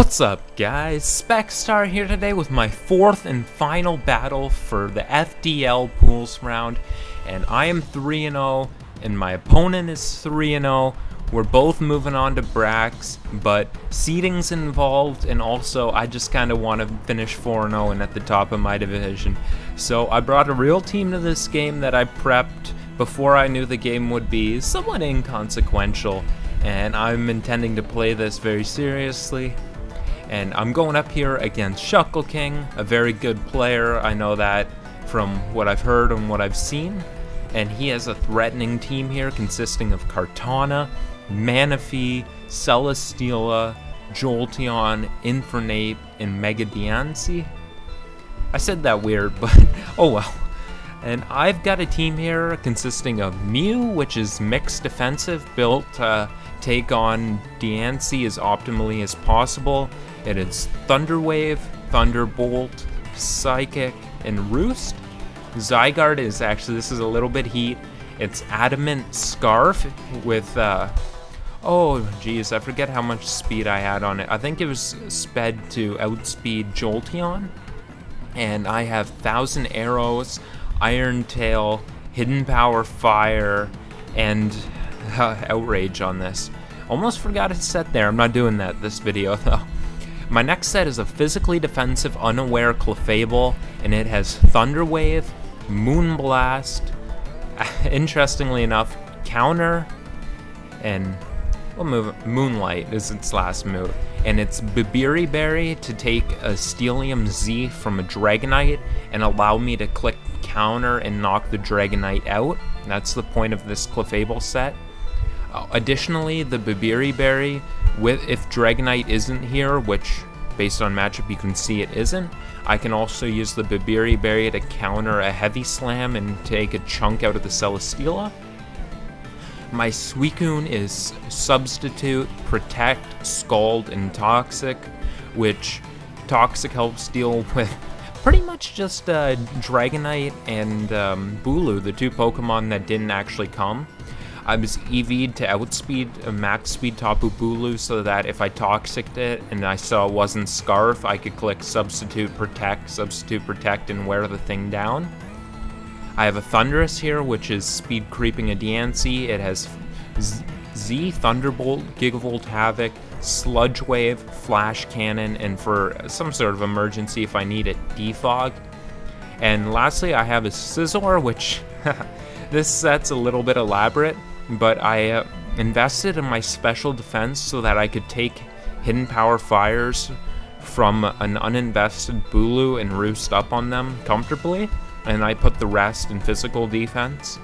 What's up guys, Specstar here today with my fourth and final battle for the FDL pools round, and I am 3-0 and my opponent is 3-0. We're both moving on to Brax, but seeding's involved, and also I just kind of want to finish 4-0 and at the top of my division. So I brought a real team to this game that I prepped before I knew the game would be somewhat inconsequential, and I'm intending to play this very seriously. And I'm going up here against Shuckle King, a very good player. I know that from what I've heard and what I've seen. And he has a threatening team here consisting of Kartana, Manaphy, Celesteela, Jolteon, Infernape, and Mega Diancie. I said that weird, but oh well. And I've got a team here consisting of Mew, which is mixed defensive, built to take on Diancie as optimally as possible. It is Thunderwave, Thunderbolt, Psychic, and Roost. Zygarde is actually, this is a little bit heat. It's Adamant Scarf with, oh geez, I forget how much speed I had on it. I think it was sped to outspeed Jolteon. And I have 1,000 Arrows, Iron Tail, Hidden Power Fire, and Outrage on this. Almost forgot it set there. I'm not doing that this video though. My next set is a physically defensive Unaware Clefable, and it has Thunderwave, Moonblast, interestingly enough, Counter, and what move? Moonlight is its last move. And it's Bibiri Berry to take a Steelium Z from a Dragonite and allow me to click Counter and knock the Dragonite out. That's the point of this Clefable set. Additionally, the Bibiri Berry, if Dragonite isn't here, which based on matchup you can see it isn't, I can also use the Bibiri Berry to counter a Heavy Slam and take a chunk out of the Celesteela. My Suicune is Substitute, Protect, Scald, and Toxic, which Toxic helps deal with pretty much just Dragonite and Bulu, the two Pokemon that didn't actually come. I was EV'd to outspeed max speed Tapu Bulu so that if I Toxic'd it and I saw it wasn't Scarf, I could click Substitute Protect, and wear the thing down. I have a Thundurus here, which is speed creeping a Diancie. It has Z, Thunderbolt, Gigavolt Havoc, Sludge Wave, Flash Cannon, and for some sort of emergency if I need it, Defog. And lastly, I have a Scizor, which this set's a little bit elaborate, but I invested in my special defense so that I could take Hidden Power Fires from an uninvested Bulu and roost up on them comfortably, and I put the rest in physical defense.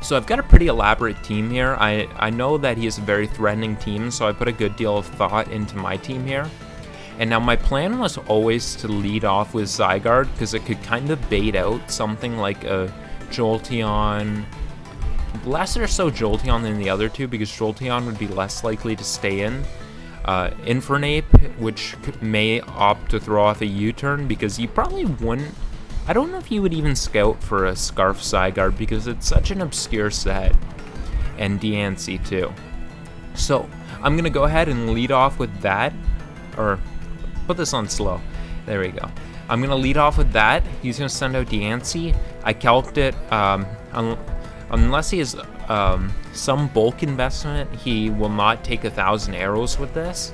So I've got a pretty elaborate team here. I know that he has a very threatening team, so I put a good deal of thought into my team here. And now my plan was always to lead off with Zygarde, because it could kind of bait out something like a Jolteon, less or so Jolteon than the other two, because Jolteon would be less likely to stay in. Infernape, which may opt to throw off a U-turn, because you probably wouldn't, I don't know if you would even scout for a Scarf Zygarde, because it's such an obscure set, and Diancie too. So I'm going to go ahead and lead off with that, or put this on slow, there we go. I'm going to lead off with that. He's going to send out Diancie. I calced it, unless he has some bulk investment, he will not take 1,000 arrows with this.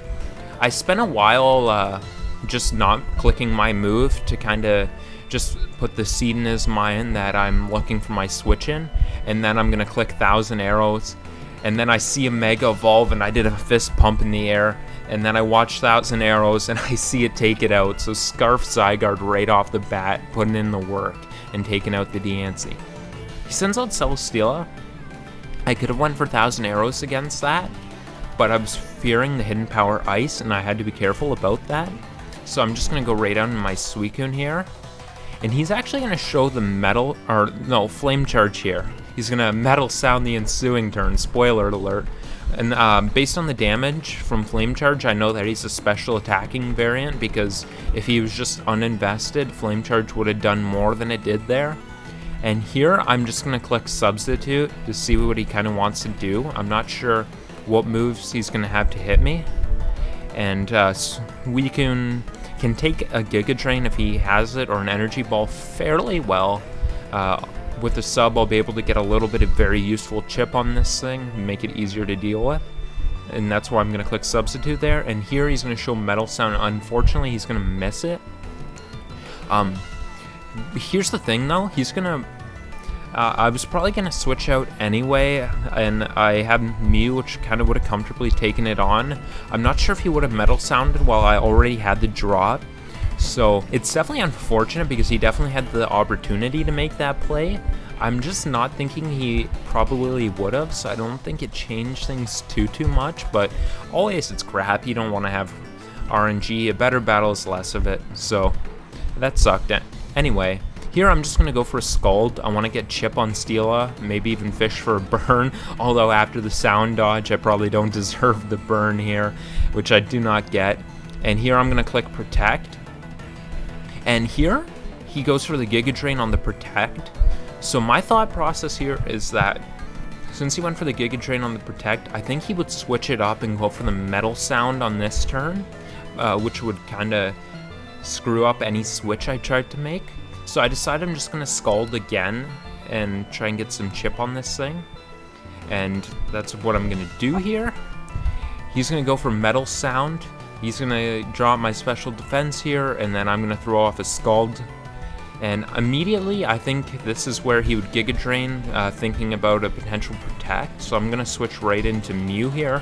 I spent a while just not clicking my move to kind of just put the seed in his mind that I'm looking for my switch in, and then I'm going to click 1,000 arrows, and then I see a Mega Evolve and I did a fist pump in the air, and then I watch 1,000 arrows and I see it take it out. So Scarf Zygarde right off the bat, putting in the work and taking out the Diancie. He sends out Celesteela. I could have went for 1,000 arrows against that, but I was fearing the Hidden Power Ice and I had to be careful about that. So I'm just going to go right down to my Suicune here. And he's actually going to show the Flame Charge here. He's going to Metal Sound the ensuing turn, spoiler alert. And based on the damage from Flame Charge, I know that he's a special attacking variant, because if he was just uninvested, Flame Charge would have done more than it did there. And here, I'm just going to click Substitute to see what he kind of wants to do. I'm not sure what moves he's going to have to hit me. and we can take a Giga Drain if he has it, or an Energy Ball fairly well. With the sub, I'll be able to get a little bit of very useful chip on this thing, make it easier to deal with. And that's why I'm going to click Substitute there. And here he's going to show Metal Sound. Unfortunately, he's going to miss it. Here's the thing, though. He's going to... I was probably going to switch out anyway, and I have Mew, which kind of would have comfortably taken it on. I'm not sure if he would have Metal Sounded while I already had the drop. So it's definitely unfortunate because he definitely had the opportunity to make that play. I'm just not thinking he probably would have, so I don't think it changed things too much. But always it's crap. You don't want to have RNG. A better battle is less of it. So that sucked. Anyway, here I'm just going to go for a Scald. I want to get Chip on Steela, maybe even fish for a burn. Although after the sound dodge, I probably don't deserve the burn here, which I do not get. And here I'm going to click Protect. And here, he goes for the Giga Drain on the Protect. So my thought process here is that since he went for the Giga Drain on the Protect, I think he would switch it up and go for the Metal Sound on this turn, which would kind of screw up any switch I tried to make. So I decided I'm just going to Scald again and try and get some chip on this thing. And that's what I'm going to do here. He's going to go for Metal Sound. He's going to draw out my special defense here, and then I'm going to throw off a Scald. And immediately, I think this is where he would Giga Drain, thinking about a potential Protect. So I'm going to switch right into Mew here,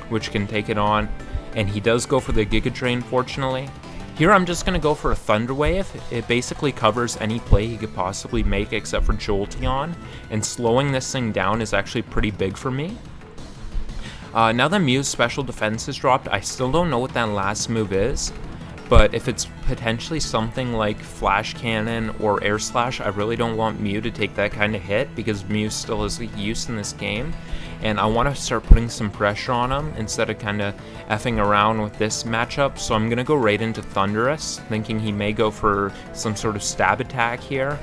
which can take it on. And he does go for the Giga Drain, fortunately. Here I'm just going to go for a Thunder Wave. It basically covers any play he could possibly make except for Jolteon. And slowing this thing down is actually pretty big for me. Now that Mew's special defense is dropped, I still don't know what that last move is, but if it's potentially something like Flash Cannon or Air Slash, I really don't want Mew to take that kind of hit because Mew still is used in this game, and I want to start putting some pressure on him instead of kind of effing around with this matchup. So I'm going to go right into Thundurus, thinking he may go for some sort of stab attack here.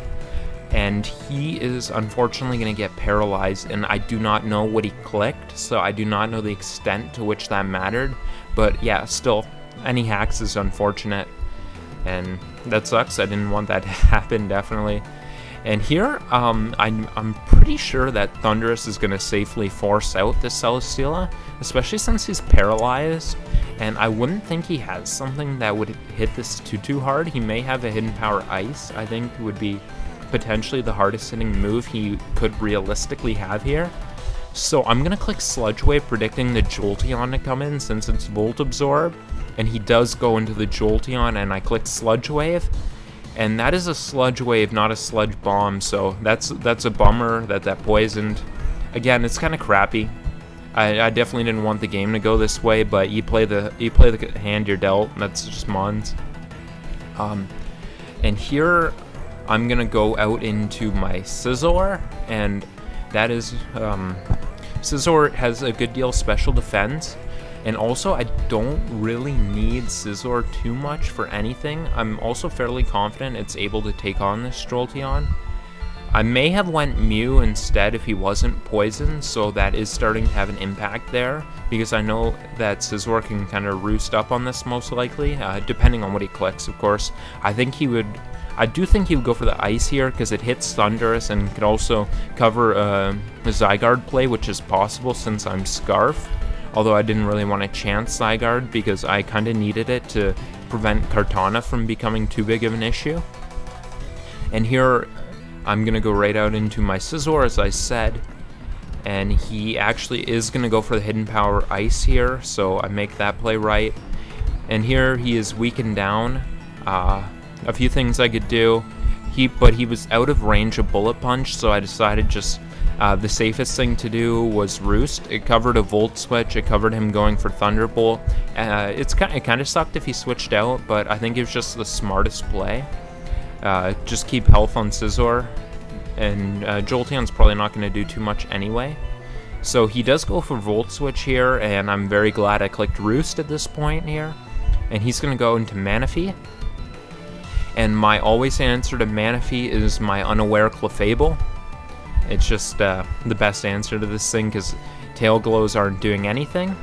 And he is unfortunately going to get paralyzed, and I do not know what he clicked, so I do not know the extent to which that mattered. But yeah, still, any hacks is unfortunate, and that sucks. I didn't want that to happen, definitely. And here, I'm pretty sure that Thundurus is going to safely force out this Celesteela, especially since he's paralyzed, and I wouldn't think he has something that would hit this too hard. He may have a Hidden Power Ice, I think would be potentially the hardest hitting move he could realistically have here. So I'm going to click Sludge Wave, predicting the Jolteon to come in since it's Volt Absorb. And he does go into the Jolteon, and I click Sludge Wave. And that is a Sludge Wave, not a Sludge Bomb, so that's a bummer that poisoned. Again, it's kind of crappy. I definitely didn't want the game to go this way, but you play the hand you're dealt. That's just Mons. And here I'm gonna go out into my Scizor, and that is Scizor has a good deal of special defense, and also I don't really need Scizor too much for anything. I'm also fairly confident it's able to take on this Jolteon. I may have went Mew instead if he wasn't poisoned, so that is starting to have an impact there, because I know that Scizor can kind of roost up on this most likely, depending on what he clicks, of course. I do think he would go for the Ice here because it hits Thundurus and could also cover a Zygarde play, which is possible since I'm Scarf. Although I didn't really want to chance Zygarde because I kind of needed it to prevent Kartana from becoming too big of an issue. And here I'm going to go right out into my Scizor, as I said. And he actually is going to go for the Hidden Power Ice here, so I make that play right. And here he is weakened down. A few things I could do, but he was out of range of Bullet Punch, so I decided just the safest thing to do was Roost. It covered a Volt Switch, it covered him going for Thunderbolt. It kind of sucked if he switched out, but I think it was just the smartest play. Just keep health on Scizor, and Jolteon's probably not going to do too much anyway. So he does go for Volt Switch here, and I'm very glad I clicked Roost at this point here. And he's going to go into Manaphy. And my always answer to Manaphy is my unaware Clefable. It's just the best answer to this thing because Tail Glows aren't doing anything.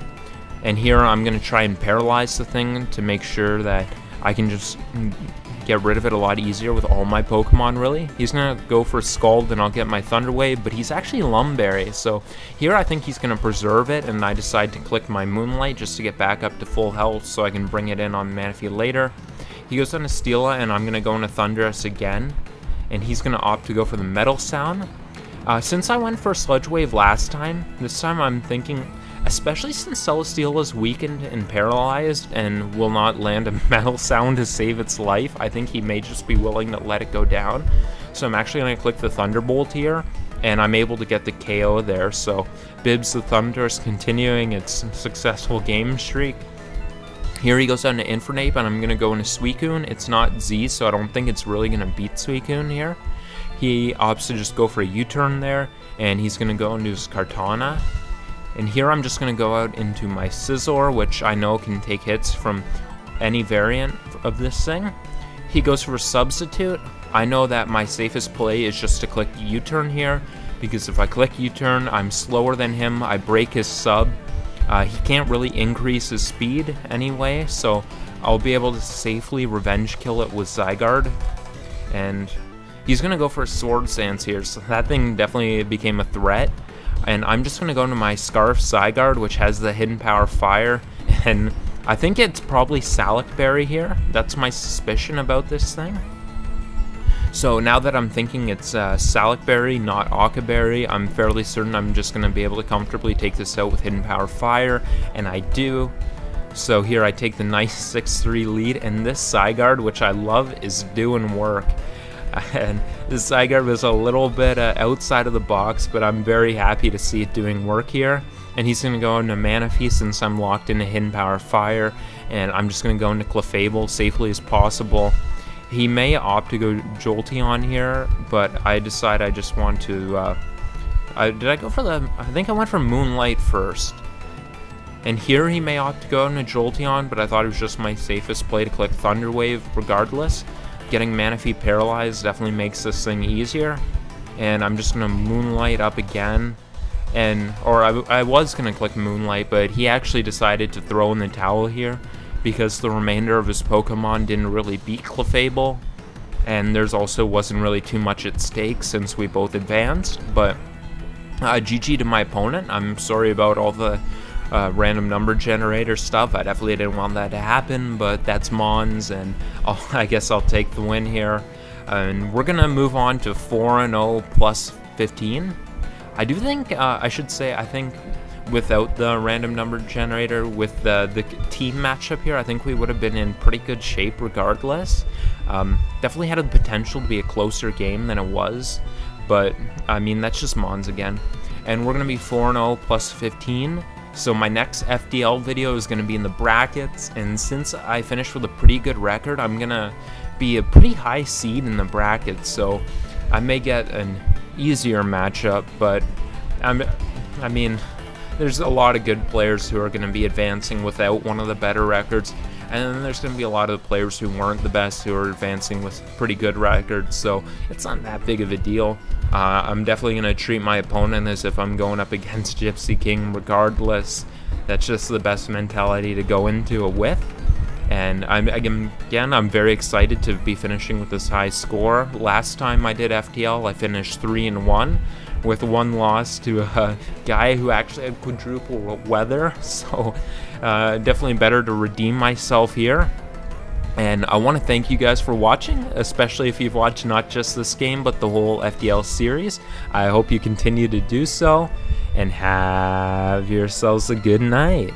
And here I'm going to try and paralyze the thing to make sure that I can just get rid of it a lot easier with all my Pokemon, really. He's going to go for Scald, and I'll get my Thunder Wave, but he's actually Lumberry. So here I think he's going to preserve it, and I decide to click my Moonlight just to get back up to full health so I can bring it in on Manaphy later. He goes on to Steela, and I'm going to go into Thundurus again, and he's going to opt to go for the Metal Sound. Since I went for Sludge Wave last time, this time I'm thinking, especially since Celesteela is weakened and paralyzed and will not land a Metal Sound to save its life, I think he may just be willing to let it go down. So I'm actually going to click the Thunderbolt here, and I'm able to get the KO there. So Bibs the Thundurus continuing its successful game streak. Here he goes down to Infernape, and I'm going to go into Suicune. It's not Z, so I don't think it's really going to beat Suicune here. He opts to just go for a U-turn there, and he's going to go into his Kartana. And here I'm just going to go out into my Scizor, which I know can take hits from any variant of this thing. He goes for a Substitute. I know that my safest play is just to click U-turn here, because if I click U-turn, I'm slower than him, I break his sub. He can't really increase his speed anyway, so I'll be able to safely revenge kill it with Zygarde. And he's going to go for a Sword Stance here, so that thing definitely became a threat. And I'm just going to go into my Scarf Zygarde, which has the Hidden Power Fire, and I think it's probably Salac Berry here. That's my suspicion about this thing. So now that I'm thinking it's Salac Berry, not Occa Berry, I'm fairly certain I'm just going to be able to comfortably take this out with Hidden Power Fire, and I do. So here I take the nice 6-3 lead, and this Zygarde, which I love, is doing work. And this Zygarde was a little bit outside of the box, but I'm very happy to see it doing work here. And he's going to go into Manaphy since I'm locked into Hidden Power Fire, and I'm just going to go into Clefable safely as possible. He may opt to go Jolteon here, but I decide I just want to... did I go for the... I think I went for Moonlight first. And here he may opt to go into Jolteon, but I thought it was just my safest play to click Thunder Wave regardless. Getting Manaphy paralyzed definitely makes this thing easier. And I'm just going to Moonlight up again. I was going to click Moonlight, but he actually decided to throw in the towel here, because the remainder of his Pokemon didn't really beat Clefable, and there's also wasn't really too much at stake since we both advanced. But GG to my opponent. I'm sorry about all the random number generator stuff. I definitely didn't want that to happen, but that's Mons, and I guess I'll take the win here. And we're gonna move on to 4-0 plus 15. I do think I should say, I think without the random number generator, with the team matchup here, I think we would have been in pretty good shape regardless. Definitely had the potential to be a closer game than it was, but I mean, that's just Mons again. And we're going to be 4-0 plus 15, so my next FDL video is going to be in the brackets, and since I finished with a pretty good record, I'm going to be a pretty high seed in the brackets, so I may get an easier matchup, but I mean, there's a lot of good players who are going to be advancing without one of the better records, and then there's going to be a lot of the players who weren't the best who are advancing with pretty good records, so it's not that big of a deal. I'm definitely going to treat my opponent as if I'm going up against Gypsy King regardless. That's just the best mentality to go into it with. And I'm very excited to be finishing with this high score. Last time I did FTL, I finished 3-1 with one loss to a guy who actually had quadruple weather. So definitely better to redeem myself here. And I want to thank you guys for watching, especially if you've watched not just this game, but the whole FDL series. I hope you continue to do so, and have yourselves a good night.